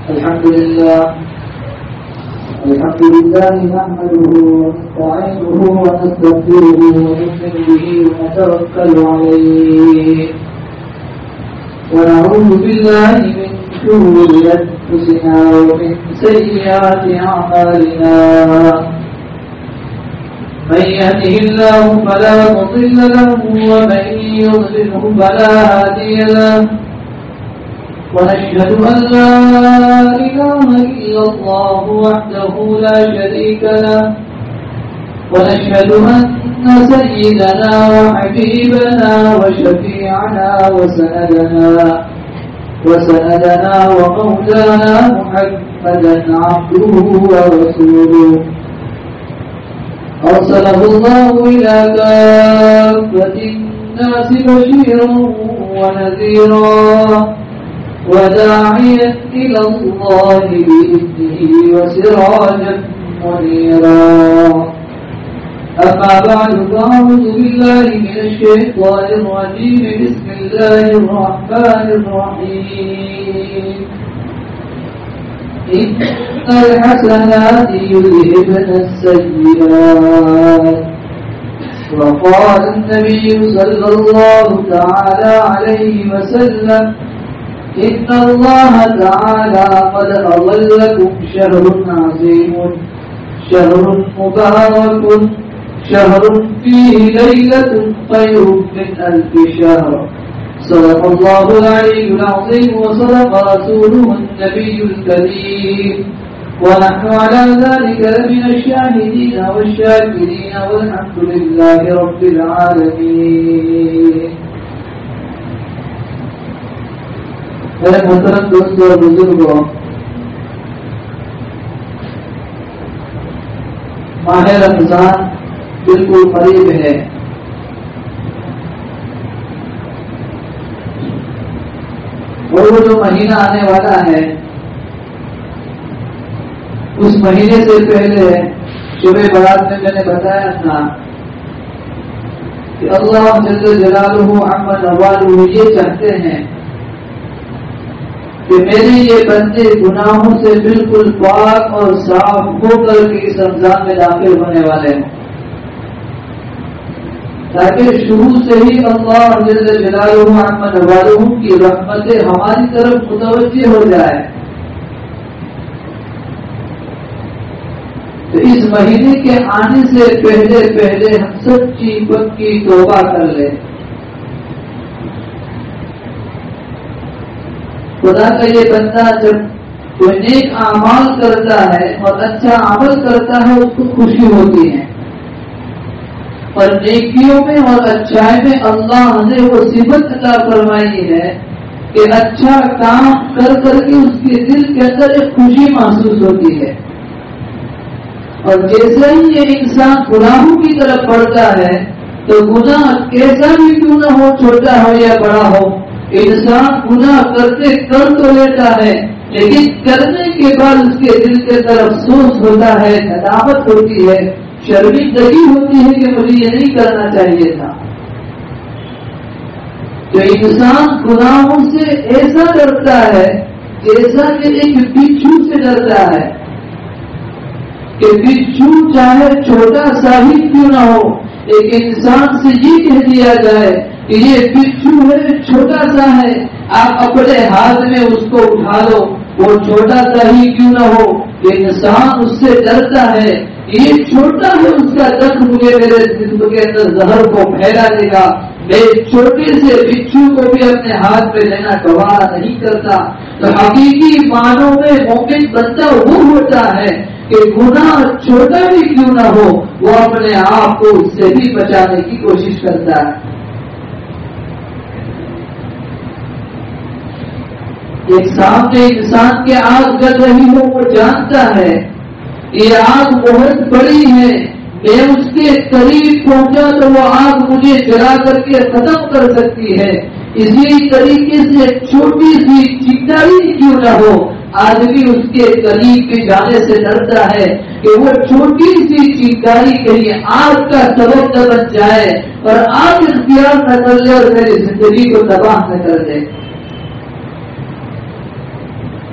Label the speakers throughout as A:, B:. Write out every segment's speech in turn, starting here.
A: الحمد لله نحمده ونستعينه ونستغفره ونؤمن به ونتوكل عليه ونعوذ بالله من شرور أنفسنا ومن سيئات أعمالنا من يهده الله فلا مضل له ومن يضلله فلا هادي له ونشهد أن لا إله إلا الله وحده لا شريك له ونشهد أن سيدنا وحبيبنا وشفيعنا وسندنا ومولانا محمدا عبده ورسوله أرسله الله إلى كافة الناس بشيرا ونذيرا وداعيا إلى الله بإذنه وسراجا منيرا أما بعد فأعوذ بالله من الشيطان الرجيم بسم الله الرحمن الرحيم إن الحسنات يذهبن السيئات وقال النبي صلى الله تعالى عليه وسلم إن الله تعالى قد أظلكم شهر عظيم شهر مبارك شهر فيه ليلة خير من 1000 شهر صدق الله العلي العظيم وصدق رسوله النبي الكريم ونحن على ذلك لمن الشاهدين والشاكرين والحمد لله رب العالمين. میرے محترم دوستوں اور بزرگوں، ماہ رمضان بالکل قریب ہے. اور وہ جو مہینہ آنے والا ہے اس مہینے سے پہلے شب برات میں نے بتایا تھا کہ اللہ جل جلالہ عم نوالہ یہ چاہتے ہیں کہ میرے یہ بندے گناہوں سے بالکل پاک اور صاف ہو کر کے اس رمضان میں داخل ہونے والے ہیں، تاکہ شروع سے ہی اللہ جل جلالہ عم نوالہ کی رحمتیں ہماری طرف متوجہ ہو جائے. تو اس مہینے کے آنے سے پہلے ہم سچی پکی توبہ کر لیں. خدا کا یہ بندہ جب کوئی نیک اعمال کرتا ہے اور اچھا عمل کرتا ہے اس کو خوشی ہوتی ہے، اور نیکیوں میں اور اچھائی میں اللہ نے وہ صفت عطا فرمائی ہے کہ اچھا کام کر کر کے اس کے دل کے اندر ایک خوشی محسوس ہوتی ہے. اور جیسے ہی یہ انسان گناہوں کی طرف بڑھتا ہے تو گناہ کیسا بھی کیوں نہ ہو، چھوٹا ہو یا بڑا ہو، انسان گناہ کرتے کر تو لیتا ہے، لیکن کرنے کے بعد اس کے دل کے اندر افسوس ہوتا ہے، ندامت ہوتی ہے، شرمندگی ہوتی ہے کہ مجھے یہ نہیں کرنا چاہیے تھا. تو انسان گناہوں سے ایسا ڈرتا ہے جیسا کہ ایک بچھو سے ڈرتا ہے کہ بچھو چاہے چھوٹا سا ہی کیوں نہ ہو، ایک انسان سے یہ کہہ دیا جائے کہ یہ بچھو ہے، چھوٹا سا ہے، آپ اپنے ہاتھ میں اس کو اٹھا لو، وہ چھوٹا سا ہی کیوں نہ ہو، انسان اس سے ڈرتا ہے یہ چھوٹا ہے، اس کا زخم مجھے میرے جسم کے اندر زہر کو پھیلا دے گا. میں چھوٹے سے بچھو کو بھی اپنے ہاتھ میں لینا گوارا نہیں کرتا. تو حقیقی معنوں میں مومن بندہ وہ ہوتا ہے کہ گناہ چھوٹا بھی کیوں نہ ہو وہ اپنے آپ کو اس سے بھی بچانے کی کوشش کرتا ہے. ایک سامنے انسان کے آگ جل رہی ہو، وہ جانتا ہے یہ آگ بہت بڑی ہے، میں اس کے قریب پہنچا تو وہ آگ مجھے جلا کر کے ختم کر سکتی ہے. اسی طریقے سے چھوٹی سی چنگاری کیوں نہ ہو، آدمی اس کے قریب کے جانے سے ڈرتا ہے کہ وہ چھوٹی سی چنگاری کہیں آگ کا سبب نہ بن جائے اور آگ اختیار نہ کر لے اور میری زندگی کو تباہ نہ کر دے.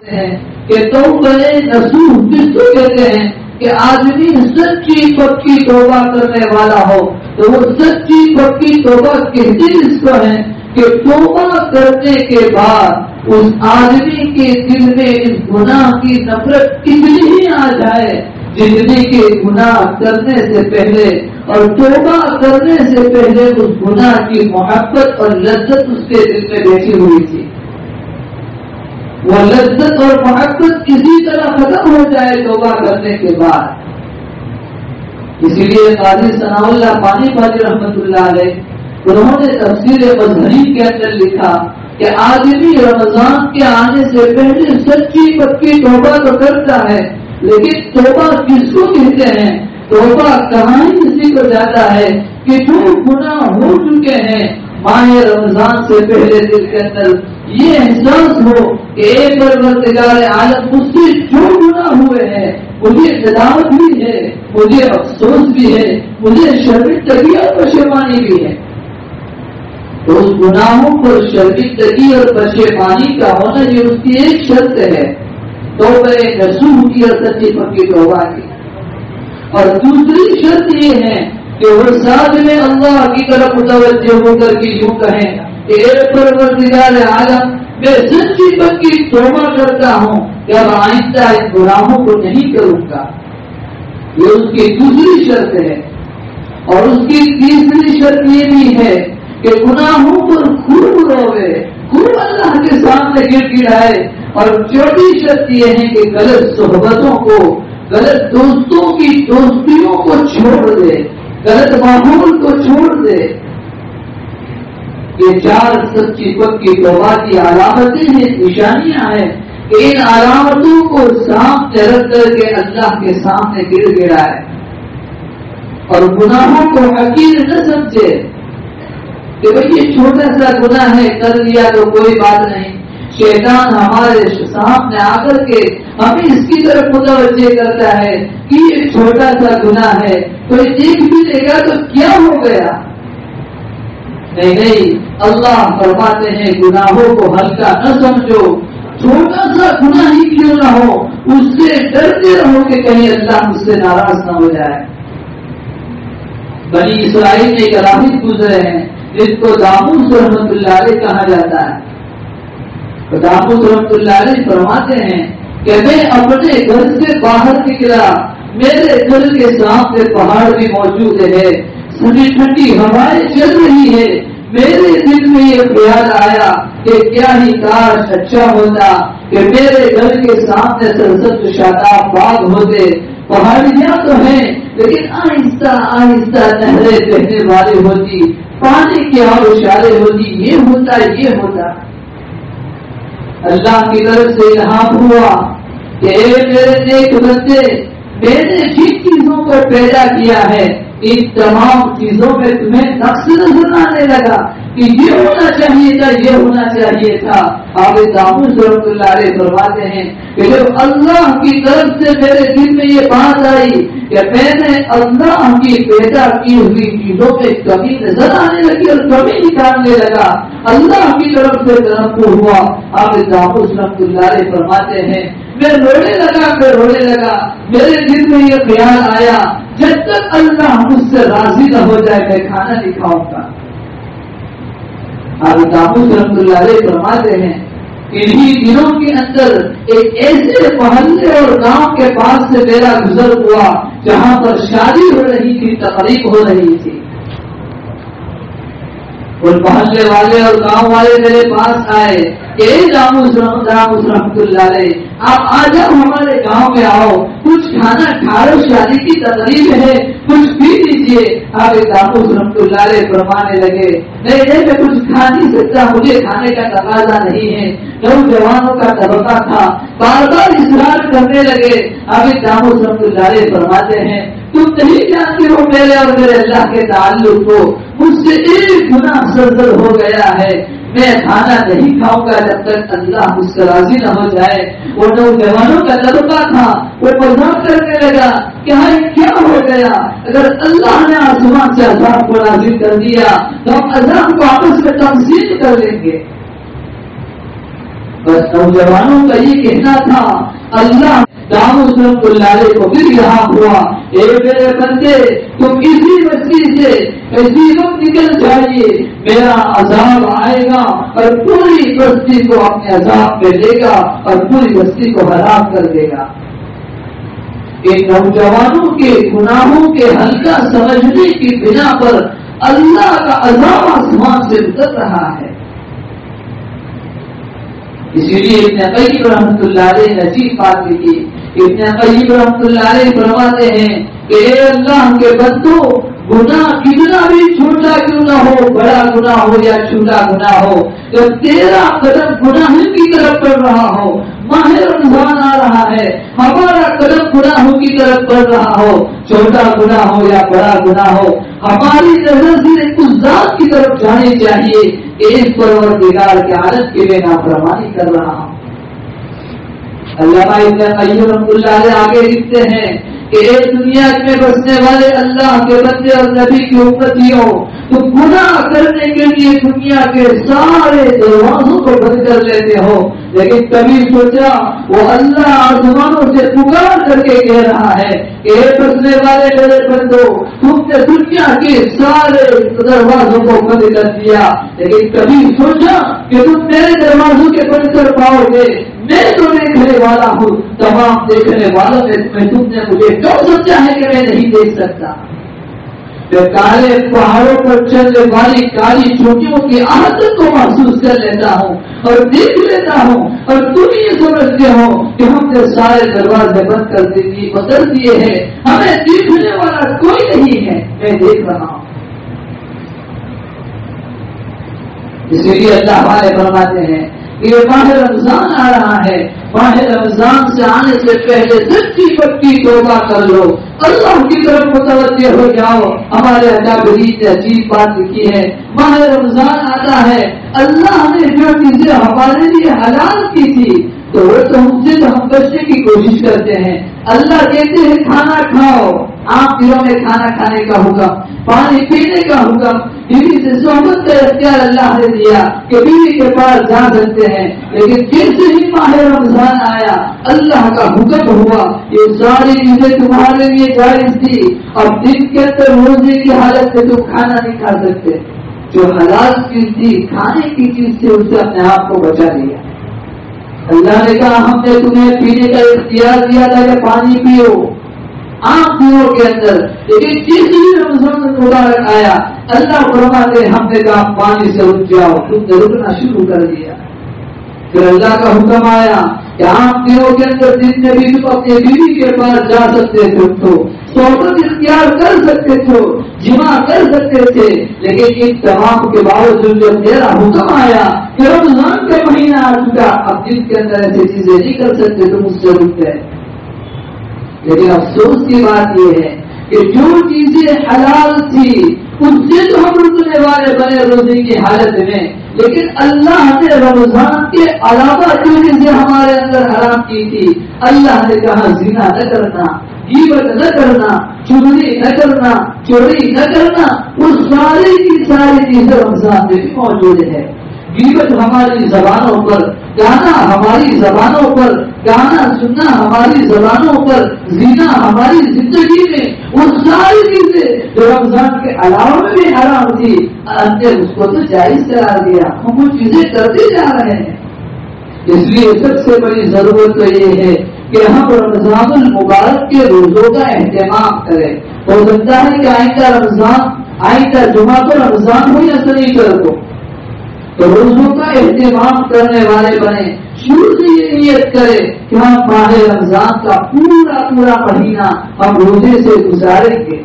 A: کرتے ہیں کہ توبہ نصوح کس کو کہتے ہیں کہ آدمی سچی پکی توبہ کرنے والا ہو، تو وہ سچی پکی توبہ کہتے اس کو ہیں کہ توبہ کرنے کے بعد اس آدمی کے دل میں اس گناہ کی نفرت اتنی ہی آ جائے جتنی کہ گناہ کرنے سے پہلے اور توبہ کرنے سے پہلے اس گناہ کی محبت اور لذت اس کے دل میں بیٹھی ہوئی تھی، وہ لذت اور محبت اسی طرح ختم ہو جائے توبہ کرنے کے بعد۔ اسی لیے قاضی ثناء اللہ پانی پاتی رحمۃ اللہ علیہ انہوں نے تفسیر مظہری کے اندر لکھا کہ آدمی رمضان کے آنے سے پہلے سچی پکی توبہ تو کرتا ہے، لیکن توبہ کس کو کہتے ہیں؟ توبہ کہاں ہی کسی کو جاتا ہے کہ جو گناہ ہو چکے ہیں ماہ رمضان سے پہلے دل کے اندر یہ احساس ہو کہ اے پروردگار عالم مجھ سے جو گناہ ہوئے ہیں مجھے ندامت بھی ہے، مجھے افسوس بھی ہے، مجھے شرمندگی اور پشیمانی بھی ہے۔ تو اس گناہوں پر شرمندگی اور پشیمانی کا ہونا یہ اس کی ایک شرط ہے توبہ نصوح کی اور سچی پکی توبہ کی۔ اور دوسری شرط یہ ہے کہ وہ ساتھ میں اللہ کی طرف متوجہ ہو کر کے یوں کہیں کہ اے پروردگار عالم میں سچی پکی توبہ کرتا ہوں کہ اب آئندہ ان گناہوں کو نہیں کروں گا، یہ اس کی دوسری شرط ہے۔ اور اس کی تیسری شرط یہ بھی ہے کہ گناہوں پر خوب روے، خوب اللہ کے سامنے گر گڑائے۔ اور چوتھی شرط یہ ہے کہ غلط صحبتوں کو، غلط دوستوں کی دوستیوں کو چھوڑ دے، غلط ماحول کو چھوڑ دے۔ یہ چار سچی پکی توبہ کی علامتیں ہیں، نشانیاں ہیں کہ ان علامتوں کو سامنے رکھ کر کے اللہ کے سامنے گر گڑائے اور گناہوں کو حقیر نہ سمجھے کہ بھئی یہ چھوٹا سا گناہ ہے، کر لیا تو کوئی بات نہیں۔ شیطان ہمارے سامنے آ کر کے ہمیں اس کی طرف متوجہ کرتا ہے کہ یہ چھوٹا سا گناہ ہے، کوئی دیکھ بھی لے گا تو کیا ہو گیا؟ نہیں، اللہ فرماتے ہیں گناہوں کو ہلکا نہ سمجھو، چھوٹا سا گناہ ہی کیوں نہ ہو اس سے ڈرتے رہو کہ کہیں اللہ مجھ سے ناراض نہ ہو جائے۔ بنی اسرائیل میں ایک راہب گزرے ہیں جس کو داموس رحمۃ اللہ علیہ کہا جاتا ہے۔ داموس رحمۃ اللہ علیہ فرماتے ہیں کہ میں اپنے گھر سے باہر نکلا، میرے گھر کے سامنے پہاڑ بھی موجود ہے، ٹھنڈی ٹھنڈی ہوائیں چل رہی ہے، میرے دل میں یہ خیال آیا کہ کیا ہی کاش اچھا ہوتا کہ میرے گھر کے سامنے سرسبز شاداب باغ ہوتے، پہاڑیاں تو ہیں لیکن آہستہ آہستہ نہریں بہنے والی ہوتی، پانی کی آبشاریں ہوتی، یہ ہوتا۔ اللہ کی طرف سے الہام ہوا کہ اے میرے نیک بندے، میں نے جن چیزوں کو پیدا کیا ہے ان تمام چیزوں میں تمہیں نقص نظر آنے لگا کہ یہ ہونا چاہیے تھا، یہ ہونا چاہیے تھا۔ آپ داموس رحمۃ اللہ علیہ فرماتے ہیں کہ جب اللہ کی طرف سے میرے دل میں یہ بات آئی کہ میں نے اللہ کی پیدا کی ہوئی چیزوں میں کمی نظر آنے لگی اور کمی نکالنے لگا، اللہ کی طرف سے تنبہ ہوا۔ آپ داموس رحمۃ اللہ علیہ فرماتے ہیں میں رونے لگا، میرے دل میں یہ خیال آیا جب تک اللہ مجھ سے راضی نہ ہو جائے میں کھانا نہیں کھاؤں گا۔ آپ داموس رحمۃ اللہ علیہ فرماتے ہیں انہی دنوں کے اندر ایک ایسے محلے اور گاؤں کے پاس سے میرا گزر ہوا جہاں پر شادی ہو رہی تھی، تقریب ہو رہی تھی۔ اور محلے والے اور گاؤں والے میرے پاس آئے کہ داموس رحمۃ اللہ علیہ آپ آ جاؤ ہمارے گاؤں میں آؤ، کچھ کھانا کھا لو، شادی کی تقریب ہے، کچھ پی لیجیے۔ آپ داموس رحمۃ اللہ علیہ فرمانے لگے نہیں میں کچھ کھا نہیں سکتا، مجھے کھانے کا تقاضا نہیں ہے۔ نوجوانوں کا طبقہ تھا، بار بار اصرار کرنے لگے۔ آپ داموس رحمۃ اللہ علیہ فرماتے ہیں تم نہیں جانتے ہو میرے اور میرے اللہ کے تعلق کو، مجھ سے ایک گناہ سرزد ہو گیا ہے، میں کھانا نہیں کھاؤں گا جب تک اللہ مجھ سے راضی نہ ہو جائے۔ وہ نوجوانوں کا طبقہ تھا، وہ مذاق کرنے لگا کہ کیا ہو گیا، اگر اللہ نے آسمان سے عذاب کو نازل کر دیا تو ہم عذاب کو آپس میں تقسیم کر لیں گے۔ بس نوجوانوں کا یہ کہنا تھا. اللہ داؤد رحمۃ اللہ علیہ کو پھر یہاں ہوا، اے میرے بندے تم اسی بستی سے اسی وقت نکل جائیے، میرا عذاب آئے گا اور پوری بستی کو اپنے عذاب میں لے گا اور پوری بستی کو ہلاک کر دے گا. ان نوجوانوں کے گناہوں کے ہلکا سمجھنے کی بنا پر اللہ کا عذاب آسمان سے اتر رہا ہے. اسی لیے ابن قیم رحمۃ اللہ علیہ نے عجیب بات کی. ابن قیم رحمۃ اللہ علیہ فرماتے ہیں کہ اے اللہ کے بندو، گناہ کتنا بھی چھوٹا کیوں نہ ہو، بڑا گناہ ہو یا چھوٹا گناہ ہو، جب تیرا قدم گناہ کی طرف بڑھ رہا ہو، ماہ رمضان آ رہا ہے، ہمارا قدم گناہوں کی طرف بڑھ رہا ہو، چھوٹا گناہ ہو یا بڑا گناہ ہو، ہماری نظر سے اس ذات کی طرف جانی چاہیے کہ اس پروردگار کے عالم کے لیے نافرمانی کر رہا ہوں. علامہ ابن قیم رحمۃ اللہ علیہ آگے لکھتے ہیں کہ ایک دنیا میں بسنے والے اللہ کے بندے اور نبی کی امتیوں، تو گناہ کرنے کے لیے دنیا کے سارے دروازوں کو بند کر لیتے ہو، لیکن کبھی سوچا وہ اللہ آسمانوں سے پکار کر کے کہہ رہا ہے کہ اے بسنے والے میرے بندو، تم نے دنیا کے سارے دروازوں کو بند کر دیا، لیکن کبھی سوچا کہ تم میرے دروازوں کے بند کر پاؤ گے؟ میں تو دیکھنے والا ہوں، تمام دیکھنے والوں میں تم نے مجھے کیوں سمجھا ہے کہ میں نہیں دیکھ سکتا؟ میں کالے پہاڑوں پر چلنے والی کالی چوٹیوں کی عادت کو محسوس کر لیتا ہوں اور دیکھ لیتا ہوں، اور تم یہ سمجھتے ہو کہ ہم نے سارے دروازے بند کر دیے ہیں، ہمیں دیکھنے والا کوئی نہیں ہے. میں دیکھ رہا ہوں. اسی لیے اللہ ہمارے فرماتے ہیں کہ یہ ماہ رمضان آ رہا ہے، ماہ رمضان سے آنے سے پہلے سچی پکی توبہ کر لو، اللہ کی طرف متوجہ ہو جاؤ. ہمارے اکابرین نے عجیب بات لکھی ہے، ماہ رمضان آتا ہے، اللہ نے جو چیزیں ہمارے لیے حلال کی تھی تو وہ تو ہم سے تو ہم بچنے کی کوشش کرتے ہیں. اللہ کہتے ہیں کھانا کھاؤ، آپ دنوں میں کھانا کھانے کا حکم، پانی پینے کا حکم، بیوی سے صحبت کا اختیار اللہ نے دیا کہ بیوی کے پاس جا سکتے ہیں، لیکن جیسے ہی ماہ رمضان آیا اللہ کا حکم ہوا یہ ساری چیزیں تمہارے لیے جائز تھی، اب دن کے اندر روزے کی حالت میں تم کھانا نہیں کھا سکتے. جو حلال چیز تھی کھانے کی چیز سے اسے اپنے آپ کو بچا لیا. اللہ نے کہا ہم نے تمہیں پینے کا اختیار دیا تھا کہ پانی پیو آپ دنوں کے اندر، لیکن جس بھی رمضان مبارک آیا اللہ فرماتے ہم نے کہا پانی سے رک جاؤ، تم نے رکنا شروع کر دیا. پھر اللہ کا حکم آیا کہ آپ دنوں کے اندر دن میں بھی تم اپنے بیوی کے پاس جا سکتے تھے، صحبت اختیار کر سکتے تھے، جمع کر سکتے تھے، لیکن ان تمام کے باوجود جب میرا حکم آیا کہ رمضان کا مہینہ آ چکا، اب دن کے اندر ایسی چیزیں نہیں کر سکتے، تم اس سے رک گئے. لیکن افسوس کی بات یہ ہے کہ جو چیزیں حلال تھی ان سے تو ہم رکنے والے بنے روزے کی حالت میں، لیکن اللہ نے رمضان کے علاوہ جو چیزیں ہمارے اندر حرام کی تھی، اللہ نے کہا زنا نہ کرنا، غیبت نہ کرنا، چغلی نہ کرنا، چوری نہ کرنا، وہ ساری کی ساری چیزیں رمضان میں بھی موجود ہے. غیبت ہماری زبانوں پر، گانا ہماری زبانوں پر، گانا سننا ہماری زبانوں پر، زنا ہماری زندگی میں، وہ ساری چیزیں جو رمضان کے علاوہ بھی حرام تھی ہم نے اس کو تو جائز قرار دیا، ہم وہ چیزیں کرتے جا رہے ہیں. اس لیے سب سے بڑی ضرورت تو یہ ہے کہ ہم رمضان المبارک کے روزوں کا اہتمام کریں. ہو سکتا ہے کہ آئندہ جمعہ کو رمضان ہو یا شنیچر کو، تو روزوں کا اہتمام کرنے والے بنے. شروع سے یہ نیت کرے کہ ہم ماہ رمضان کا پورا مہینہ ہم روزے سے گزاریں گے.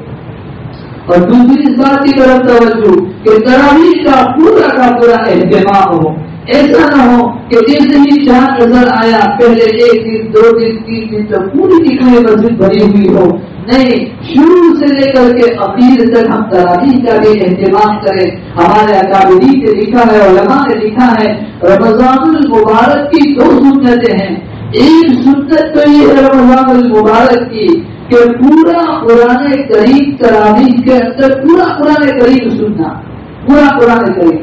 A: اور دوسری اس بات کی طرف توجہ کہ تراویح کا پورا اہتمام ہو. ایسا نہ ہو کہ جیسے ہی چاند نظر آیا پہلے ایک دن، 2 دن، 3 دن تک پوری دکھائی مسجد بھری ہوئی ہو. نہیں، شروع سے لے کر کے اخیر تک ہم تراویح کا بھی اہتمام کریں. ہمارے اکابرین نے لکھا ہے، علماء نے لکھا ہے، رمضان المبارک کی 2 سنتیں ہیں. ایک سنت تو یہ ہے رمضان المبارک کی کہ پورا قرآن کریم تراویح کے اندر پورا قرآن کریم سننا، پورا قرآن کریم.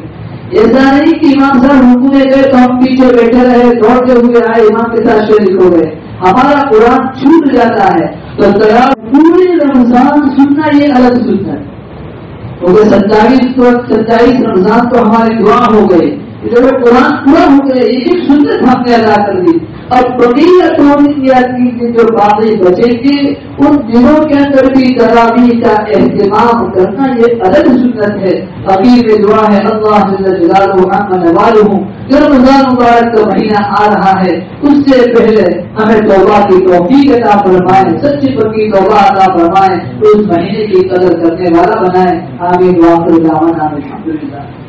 A: ایسا نہیں کہ امام صاحب رکوع میں گئے تو ہم پیچھے بیٹھے رہے، دوڑتے ہوئے آئے، امام کے ساتھ شریک ہو گئے، ہمارا قرآن چھوٹ جاتا ہے۔ تو قیام پورے رمضان سننا یہ الگ سننا ہے، کیونکہ 27 رمضان تو ہماری دعا ہو گئی، جب قرآن پورا ہو گئے ایک سنت ہم نے ادا کر دی۔ اب بقیہ کی جو باقی بچے گے ان دنوں کے اندر بھی تراویح کا اہتمام کرنا یہ الگ سنت ہے۔ ابھی میں دعا ہے اللہ جل جلالہ عما نوالہ، جو رمضان مبارک کا مہینہ آ رہا ہے اس سے پہلے ہمیں توبہ کی توفیق عطا فرمائے، سچی پکی توبہ عطا فرمائے، اس مہینے کی قدر کرنے والا بنائے۔ آمین۔ وآخر دعوانا الحمدللہ۔